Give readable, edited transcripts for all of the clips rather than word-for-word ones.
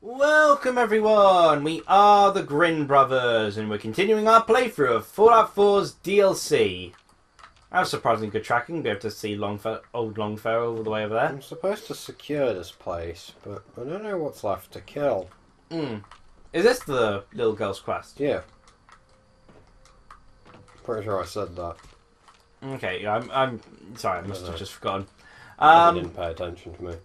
Welcome everyone, we are the Grin Brothers and we're continuing our playthrough of Fallout 4's DLC. That was surprisingly good tracking, be able to see old Longfellow all the way over there. I'm supposed to secure this place, but I don't know what's left to kill. Is this the little girl's quest? Yeah. Pretty sure I said that. Okay, I'm sorry, I must have just forgotten. You didn't pay attention to me.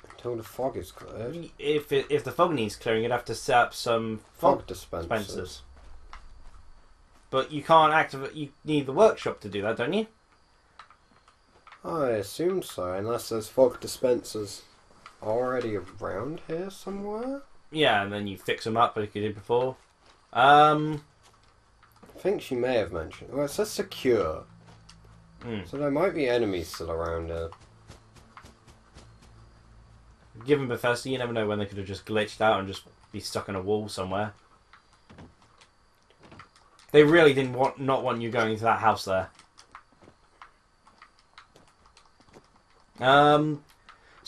Until the fog is cleared. If the fog needs clearing, you'd have to set up some fog dispensers. But you can't activate. You need the workshop to do that, don't you? I assume so, unless there's fog dispensers already around here somewhere. Yeah, and then you fix them up like you did before. I think she may have mentioned. Well, it says secure. So there might be enemies still around here. Given Bethesda, you never know when they could have just glitched out and just be stuck in a wall somewhere. They really didn't not want you going into that house there. So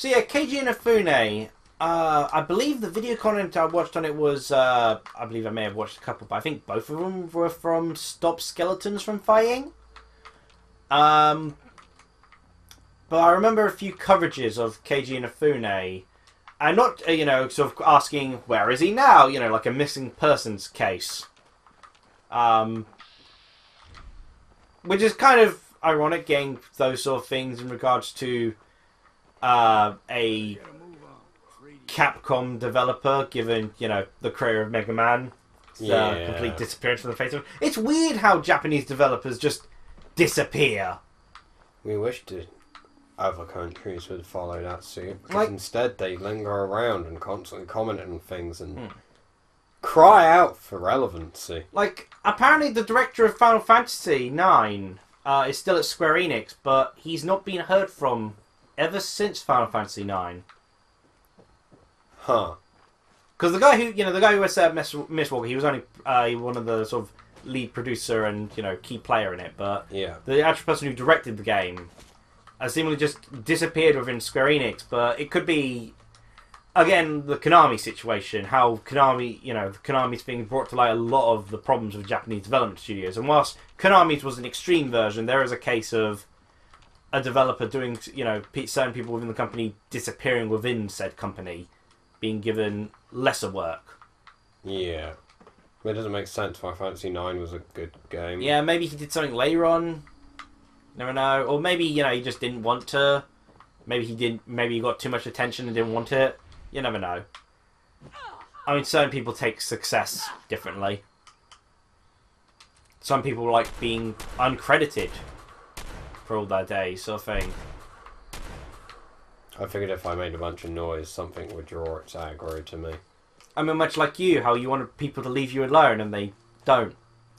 yeah, Keiji Inafune. I believe the video content I watched on it was, I believe I may have watched a couple, but I think both of them were from Stop Skeletons from Fighting. But I remember a few coverages of Keiji Inafune, and not, sort of asking, where is he now? You know, like a missing persons case. Which is kind of ironic, getting those sort of things in regards to a Capcom developer, given, the creator of Mega Man, complete disappearance from the face of it. It's weird how Japanese developers just disappear. We wish other countries would follow that suit, because instead they linger around and constantly comment on things and cry out for relevancy. Like, apparently the director of Final Fantasy IX is still at Square Enix, but he's not been heard from ever since Final Fantasy IX. Huh. Because the guy who was at Mistwalker, he was only one of the sort of lead producer and, key player in it, but the actual person who directed the game seemingly just disappeared within Square Enix. But it could be, again, the Konami situation, how Konami's being brought to light a lot of the problems with Japanese development studios. And whilst Konami's was an extreme version, there is a case of a developer doing, certain people within the company disappearing within said company, being given lesser work. Yeah. It doesn't make sense. Final Fantasy IX was a good game. Yeah, maybe he did something later on. Never know. Or maybe, he just didn't want to. Maybe he got too much attention and didn't want it. You never know. I mean, certain people take success differently. Some people like being uncredited for all their days, sort of thing. I figured if I made a bunch of noise, something would draw its aggro to me. I mean, much like you, how you wanted people to leave you alone and they don't.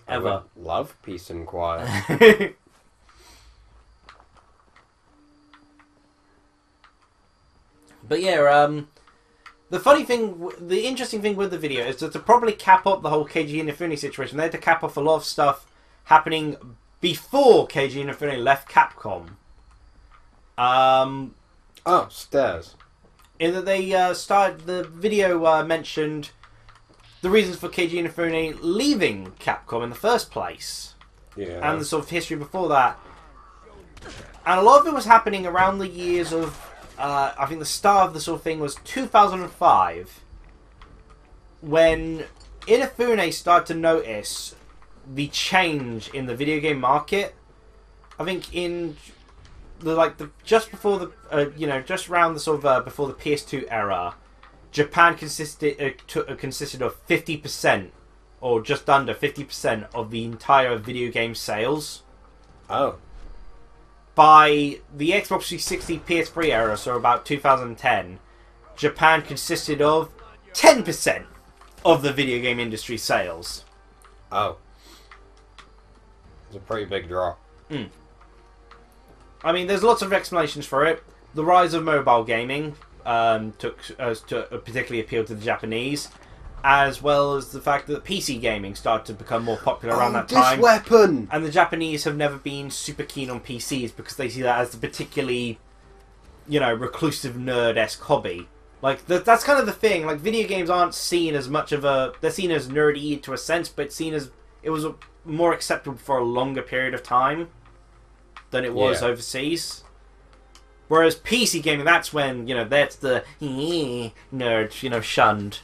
Ever. I love peace and quiet. But yeah, the interesting thing with the video is that to probably cap up the whole Keiji Inafune situation, they had to cap off a lot of stuff happening before Keiji Inafune left Capcom. Oh, stairs. In that they started, the video mentioned the reasons for Keiji Inafune leaving Capcom in the first place. Yeah. And the sort of history before that. And a lot of it was happening around the years of, I think the start of the sort of thing was 2005, when Inafune started to notice the change in the video game market. I think in just before the just around the sort of before the PS2 era, Japan consisted of 50% or just under 50% of the entire video game sales. Oh. By the Xbox 360 PS3 era, so about 2010, Japan consisted of 10% of the video game industry sales. Oh. It's a pretty big drop. I mean, there's lots of explanations for it. The rise of mobile gaming particularly appealed to the Japanese, as well as the fact that PC gaming started to become more popular around that time. Weapon! And the Japanese have never been super keen on PCs because they see that as the particularly reclusive nerd-esque hobby. Like, that's kind of the thing. Like, video games aren't seen as much of a... They're seen as nerdy to a sense, but seen as... It was more acceptable for a longer period of time than it was overseas. Whereas PC gaming, that's when, that's the nerd, shunned.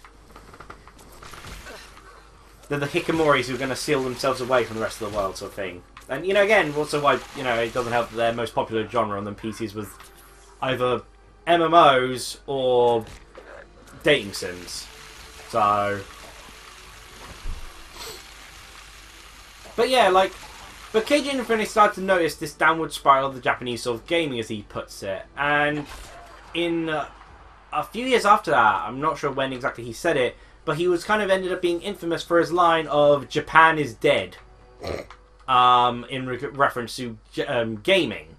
They're the hikikomoris who are going to seal themselves away from the rest of the world, sort of thing. And, again, also why, it doesn't help that their most popular genre on them PCs was either MMOs or dating sims. So... But yeah, but Keiji Inafune started to notice this downward spiral of the Japanese sort of gaming, as he puts it. And in a few years after that, I'm not sure when exactly he said it, but he was kind of ended up being infamous for his line of "Japan is dead," in reference to gaming.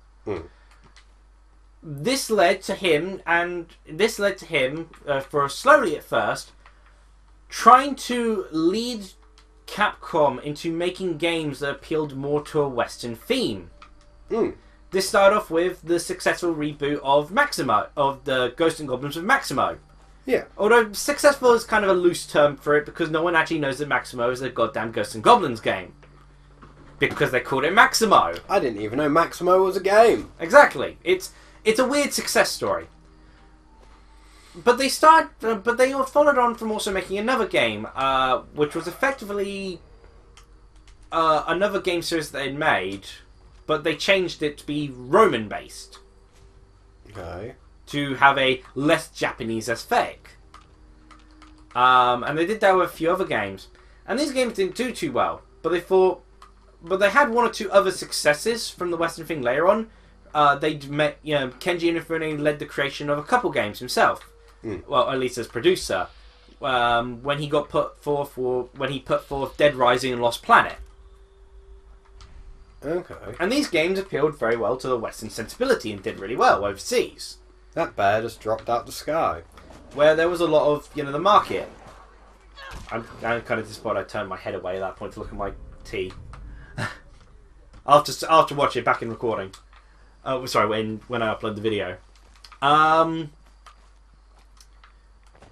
This led to him, for slowly at first, trying to lead Capcom into making games that appealed more to a Western theme. This started off with the successful reboot of Maximo, of the Ghosts and Goblins of Maximo. Yeah. Although successful is kind of a loose term for it, because no one actually knows that Maximo is a goddamn Ghosts and Goblins game. Because they called it Maximo. I didn't even know Maximo was a game. Exactly. It's a weird success story. But they followed on from also making another game, which was effectively another game series that they'd made, but they changed it to be Roman-based. Okay. To have a less Japanese aesthetic. And they did that with a few other games. And these games didn't do too well, but they had one or two other successes from the Western thing later on. Keiji Inafune led the creation of a couple games himself. Well, at least as producer, when he put forth Dead Rising and Lost Planet. Okay. And these games appealed very well to the Western sensibility and did really well overseas. That bird has dropped out the sky. Where there was a lot of, the market. I'm kind of disappointed I turned my head away at that point to look at my tea. I'll have to watch it back in recording. Oh, sorry, when I upload the video.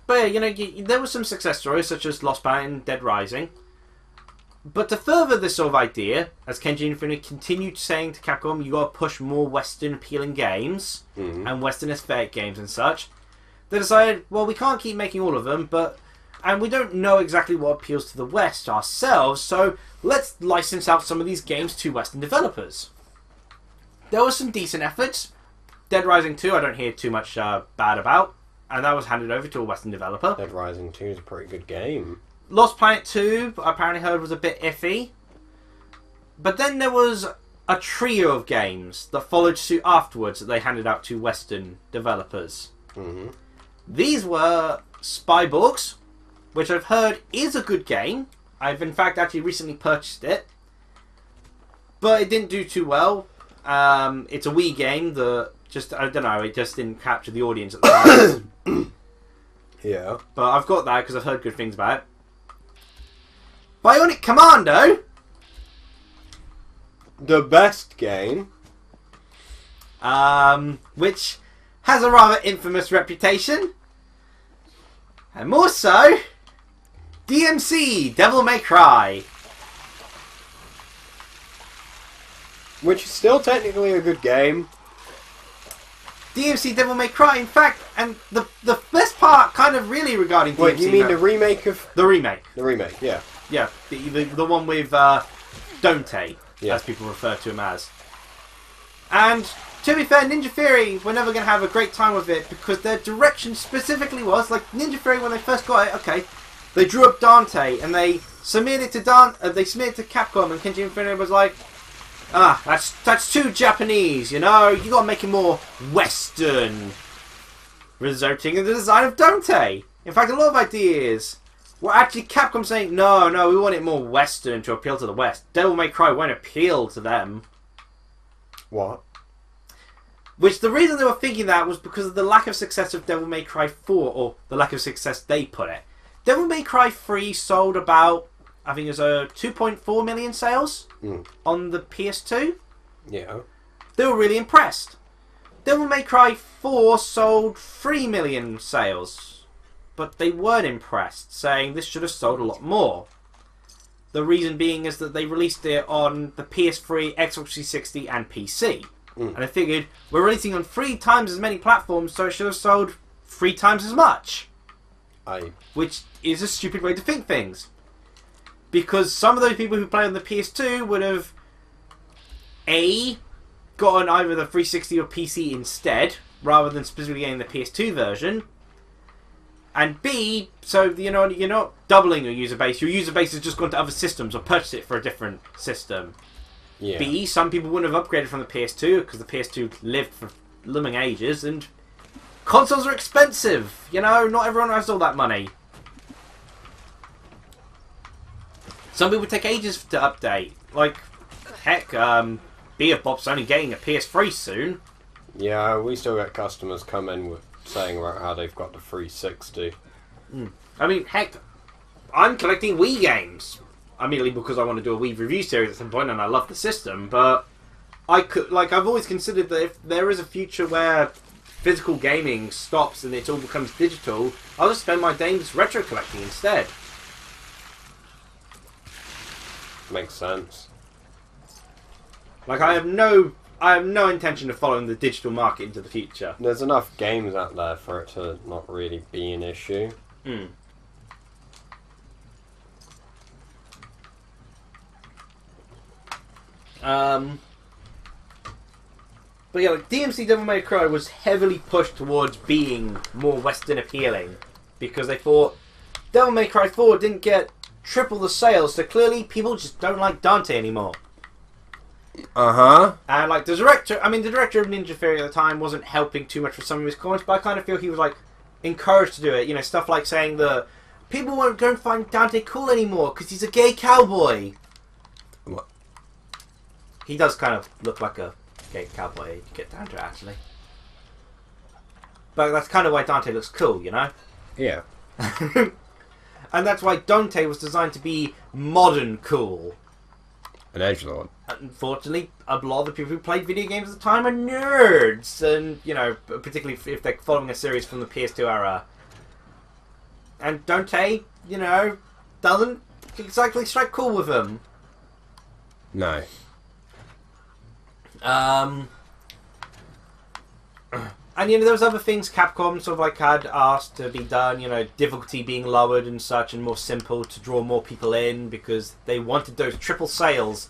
But yeah, there were some success stories such as Lost Planet and Dead Rising. But to further this sort of idea, as Keiji Inafune continued saying to Capcom, you got to push more Western appealing games and Western aesthetic games and such. They decided, well, we can't keep making all of them, and we don't know exactly what appeals to the West ourselves, so let's license out some of these games to Western developers. There were some decent efforts. Dead Rising 2, I don't hear too much bad about. And that was handed over to a Western developer. Dead Rising 2 is a pretty good game. Lost Planet 2, I apparently heard, was a bit iffy. But then there was a trio of games that followed suit afterwards that they handed out to Western developers. These were Spyborgs, which I've heard is a good game. I've in fact actually recently purchased it. But it didn't do too well. It's a Wii game that I don't know, it just didn't capture the audience at the time. Yeah. But I've got that because I've heard good things about it. Bionic Commando! The best game. Which has a rather infamous reputation. And more so, DMC, Devil May Cry. Which is still technically a good game. DMC Devil May Cry, in fact, and the best part kind of really regarding DMC... Wait, you mean the remake of... The remake. The remake, yeah. Yeah, the one with Dante, as people refer to him as. And, to be fair, Ninja Theory were never going to have a great time with it, because their direction specifically was, like, Ninja Theory, when they first got it, okay, they drew up Dante, and they submitted it to Capcom, and Keiji Inafune was like... that's too Japanese, you gotta make it more Western. Resulting in the design of Dante. In fact, a lot of ideas were actually Capcom saying, no, we want it more Western to appeal to the West. Devil May Cry won't appeal to them. What? Which the reason they were thinking that was because of the lack of success of Devil May Cry 4, or the lack of success they put it. Devil May Cry 3 sold about... I think it was 2.4 million sales on the PS2. Yeah. They were really impressed. Devil May Cry 4 sold 3 million sales, but they weren't impressed, saying this should have sold a lot more. The reason being is that they released it on the PS3, Xbox 360 and PC. And I figured, we're releasing on 3 times as many platforms, so it should have sold 3 times as much. Which is a stupid way to think things. Because some of those people who play on the PS2 would have A, gotten either the 360 or PC instead, rather than specifically getting the PS2 version. And B, so you're not doubling your user base. Your user base has just gone to other systems or purchased it for a different system. Yeah. B, some people wouldn't have upgraded from the PS2 because the PS2 lived for living ages, and consoles are expensive. Not everyone has all that money. Some people take ages to update. Like, heck, Beerbop's only getting a PS3 soon. Yeah, we still get customers come in saying about how they've got the 360. I mean, heck, I'm collecting Wii games. Immediately because I want to do a Wii review series at some point, and I love the system, but I've always considered that if there is a future where physical gaming stops and it all becomes digital, I'll just spend my days retro collecting instead. Makes sense. Like, I have no intention of following the digital market into the future. There's enough games out there for it to not really be an issue. But yeah, like, DMC Devil May Cry was heavily pushed towards being more Western appealing, because they thought Devil May Cry 4 didn't get triple the sales, so clearly people just don't like Dante anymore. And like the director of Ninja Theory at the time wasn't helping too much with some of his comments, but I kind of feel he was like encouraged to do it. Stuff like saying that people won't go and find Dante cool anymore because he's a gay cowboy. What? He does kind of look like a gay cowboy if you get down to it, actually. But that's kind of why Dante looks cool, Yeah. And that's why Dante was designed to be modern cool. An edgelord. Unfortunately, a lot of the people who played video games at the time are nerds, and particularly if they're following a series from the PS2 era. And Dante, doesn't exactly strike cool with them. No. And there was other things Capcom sort of like had asked to be done, difficulty being lowered and such, and more simple to draw more people in because they wanted those triple sales.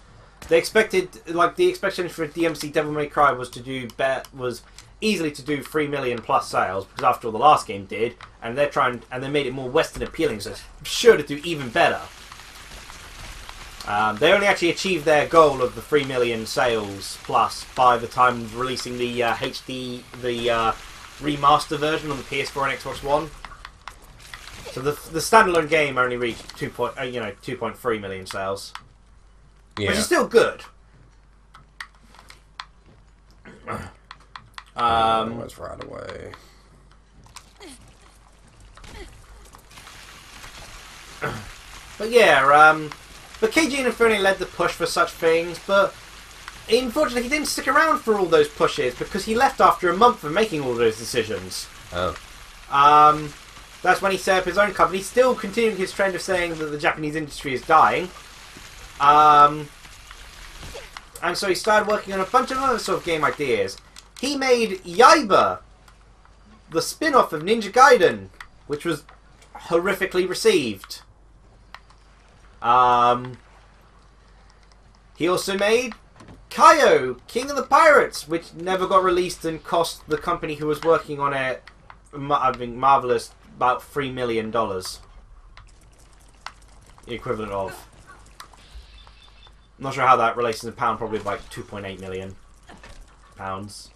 They expected, the expectation for DMC Devil May Cry was easily to do 3 million plus sales, because after all the last game did, and they made it more Western appealing, so it's sure to do even better. They only actually achieved their goal of the 3 million sales plus by the time of releasing the remaster version on the PS4 and Xbox One. So the standalone game only reached 2.3 million sales, which is still good. Let's right away. But yeah, but Keiji Inafune led the push for such things, but unfortunately he didn't stick around for all those pushes because he left after a month of making all those decisions. Oh. That's when he set up his own company, still continuing his trend of saying that the Japanese industry is dying. And so he started working on a bunch of other sort of game ideas. He made Yaiba, the spin-off of Ninja Gaiden, which was horrifically received. He also made Kaio, King of the Pirates, which never got released and cost the company who was working on it, I think, marvelous, about $3 million. The equivalent of... I'm not sure how that relates in pound, probably like 2.8 million pounds.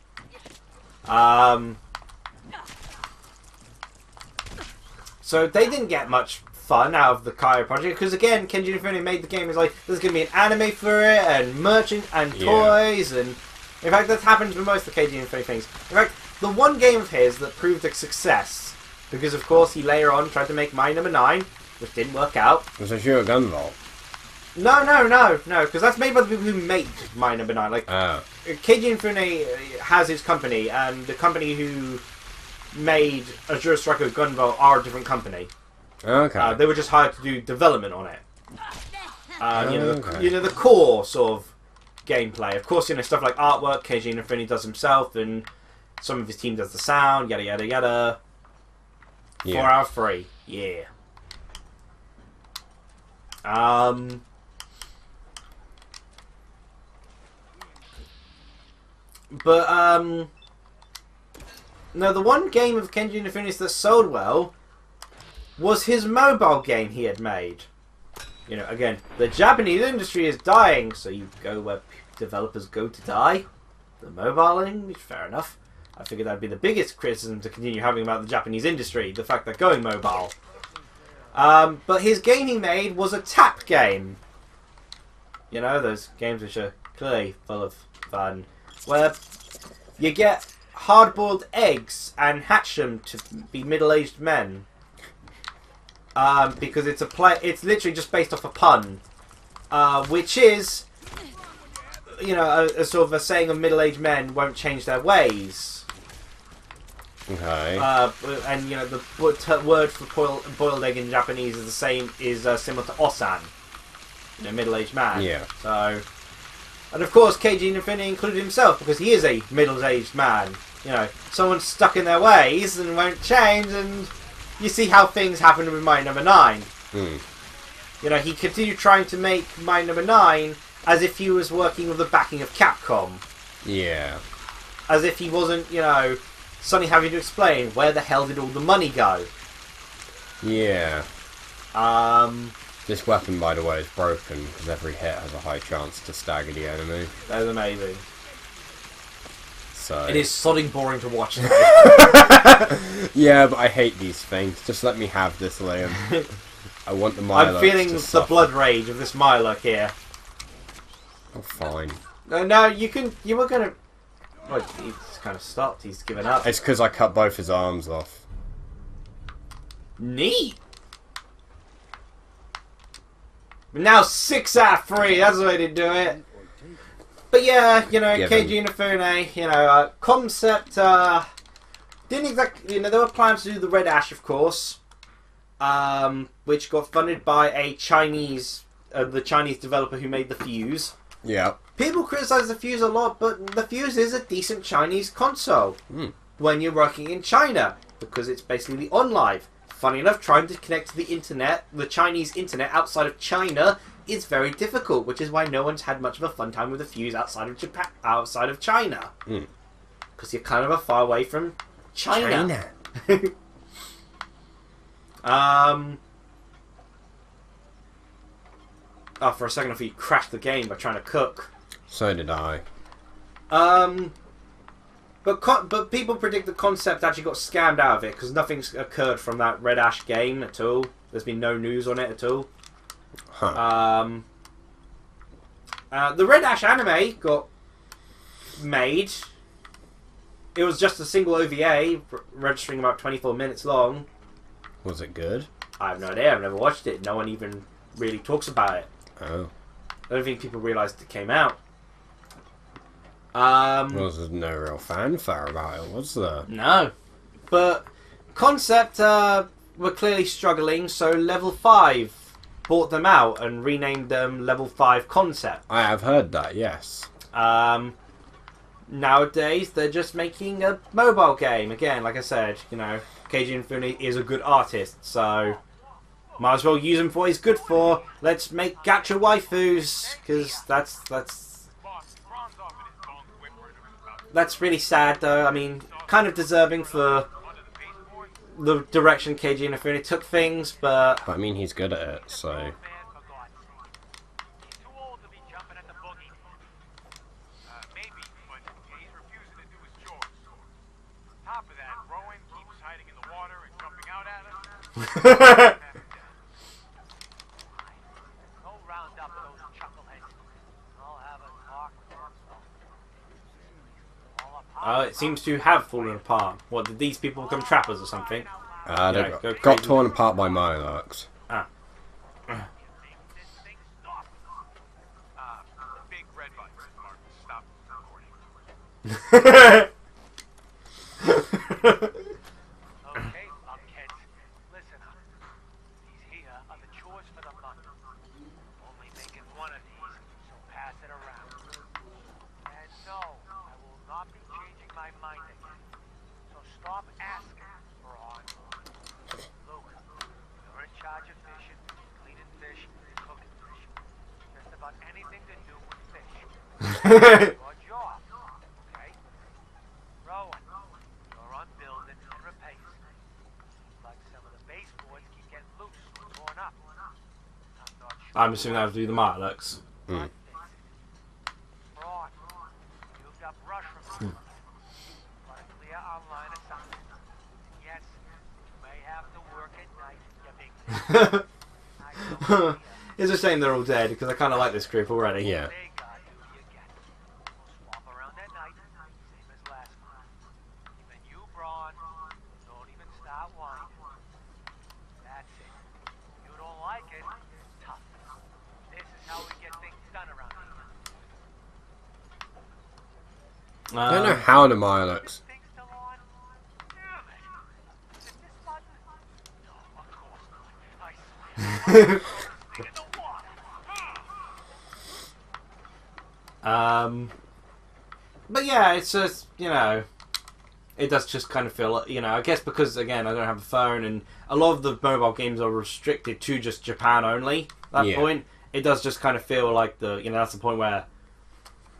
So they didn't get much fun out of the Kaio project because, again, Keiji Inafune made the game. It's like there's going to be an anime for it and merchant and toys, and in fact that happens with most of the Keiji Inafune things. In fact, the one game of his that proved a success, because of course he later on tried to make My Number 9, which didn't work out. Was it Shuriken Vault? No, because that's made by the people who made My Number 9. Like, Keiji Inafune has his company, and the company who made Azure Strike Gunvolt are a different company. Okay. They were just hired to do development on it. You know, the core sort of gameplay. Of course, you know, stuff like artwork, Keiji Inafune does himself, and some of his team does the sound, yada yada yada. Yeah. 4 out of 3. Yeah. No, the one game of Keiji Inafune's that sold well was his mobile game he had made. You know, again, the Japanese industry is dying, so you go where developers go to die. The mobile industry, fair enough. I figured that'd be the biggest criticism to continue having about the Japanese industry, the fact they're going mobile. But his game he made was a tap game. You know, those games which are clearly full of fun, where you get hard-boiled eggs and hatch them to be middle-aged men. Because it's it's literally just based off a pun, which is, you know, a sort of a saying of middle-aged men won't change their ways. Okay. And you know, the word for boiled egg in Japanese is the same, similar to osan, you know, middle-aged man. Yeah. So, and of course, Keiji Inafune included himself because he is a middle-aged man. You know, someone stuck in their ways and won't change, and you see how things happen with Mind Number 9. You know, he continued trying to make Mind Number 9 as if he was working with the backing of Capcom. Yeah. As if he wasn't, you know, suddenly having to explain where the hell did all the money go. Yeah. This weapon, by the way, is broken because every hit has a high chance to stagger the enemy. That is amazing. So. It is sodding boring to watch. Yeah, but I hate these things. Just let me have this, Liam. I want the Mirelurks. I'm feeling the blood rage of this Mirelurk here. Oh, fine. No, you can. You were gonna. Well, he's kind of stopped. He's given up. It's because I cut both his arms off. Neat. Now 6 out of 3. That's the way to do it. But yeah, you know, Keiji Inafune, you know, concept, didn't exactly, you know, there were plans to do the Red Ash, of course, which got funded by a Chinese, the Chinese developer who made the Fuse. Yeah. People criticise the Fuse a lot, but the Fuse is a decent Chinese console when you're working in China, because it's basically OnLive. Funny enough, trying to connect to the internet, the Chinese internet outside of China, is very difficult, which is why no one's had much of a fun time with the Fuse outside of Japan, outside of China, because you're kind of a far away from China. Oh, for a second I thought you crashed the game by trying to cook. So did I. But people predict the concept actually got scammed out of it because nothing's occurred from that Red Ash game at all. There's been no news on it at all. Huh. The Red Ash anime got made. It was just a single OVA, registering about 24 minutes long. Was it good? I have no idea. I've never watched it. No one even really talks about it. Oh. I don't think people realised it came out. Well, there's no real fanfare about it, was there? No. But Concept were clearly struggling, so Level 5 bought them out and renamed them Level 5 Concept. I have heard that, yes. Nowadays, they're just making a mobile game. Again, like I said, you know, Keiji Inafune is a good artist, so might as well use him for what he's good for. Let's make gacha waifus, because that's really sad, though. I mean, kind of deserving for the direction Keiji Inafune took things, but I mean, he's good at it, so. it seems to have fallen apart. What, did these people become trappers or something? They got torn apart by Mirelurks. Ah. Okay, lunkheads, listen up. These here are the chores for the month. Only making one of these, so pass it around. And no, I will not be changing my mind again. So stop asking, Braun. Luke, you're in charge of fishing, cleaning fish, cooking fish. Just about anything to do with fish. Your job, okay? Rowan, you're on building and repairs. Like some of the baseboards keep getting loose and torn up. I'm not sure. I'm assuming that would do the Marlux. Braun, you've got brush removal. Got a clear outline of something. Yes, you may have to work at night, you big thing. I don't care. It's a shame they're all dead because I kind of like this group already. Yeah. They got who you get. We'll swap around at night, same as last month. Even you, Braun, don't even start whining. That's it. You don't like it? Tough. This is how we get things done around here. I don't know how the Maya looks. Things still on? Damn it. Is it this button? No, of course not. I swear. Stick in the water. But yeah, it's just, you know, it does just kind of feel, you know, I guess because, again, I don't have a phone and a lot of the mobile games are restricted to just Japan only at that point. It does just kind of feel like that's the point where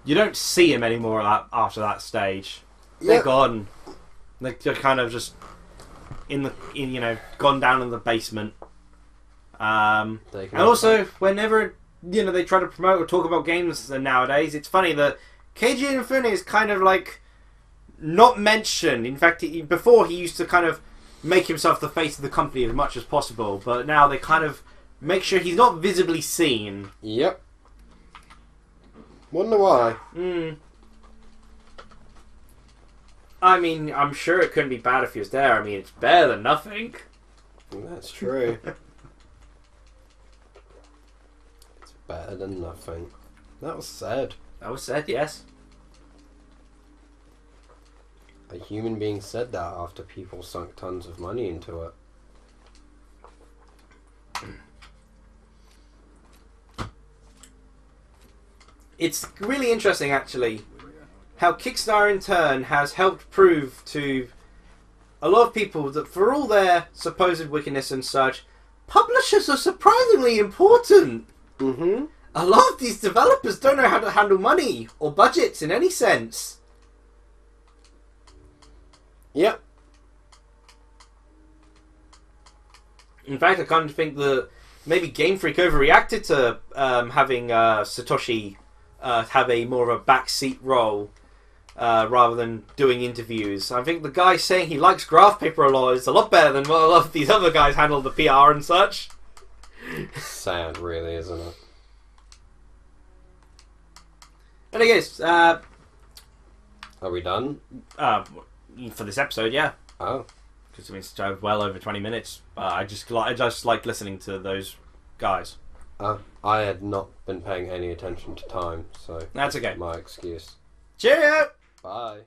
you don't see him anymore after that stage. They're gone. They're kind of just gone down in the basement. And also, whenever they try to promote or talk about games nowadays, it's funny that Keiji Inafune is kind of like not mentioned. In fact, before he used to kind of make himself the face of the company as much as possible, but now they kind of make sure he's not visibly seen. Yep. Wonder why. I mean, I'm sure it couldn't be bad if he was there. I mean, it's better than nothing. That's true. It's better than nothing. That was sad. That was said, yes. A human being said that after people sunk tons of money into it. It's really interesting, actually, how Kickstarter in turn has helped prove to a lot of people that for all their supposed wickedness and such, publishers are surprisingly important. Mm-hmm. A lot of these developers don't know how to handle money or budgets in any sense. Yep. In fact, I kind of think that maybe Game Freak overreacted to having Satoshi have a more of a backseat role rather than doing interviews. I think the guy saying he likes graph paper a lot is a lot better than what a lot of these other guys handle the PR and such. Sad, really, isn't it? And I guess, are we done? for this episode, yeah. Oh. Because I mean, it's well over 20 minutes. I just like listening to those guys. I had not been paying any attention to time, so That's okay. My excuse. Cheerio! Bye.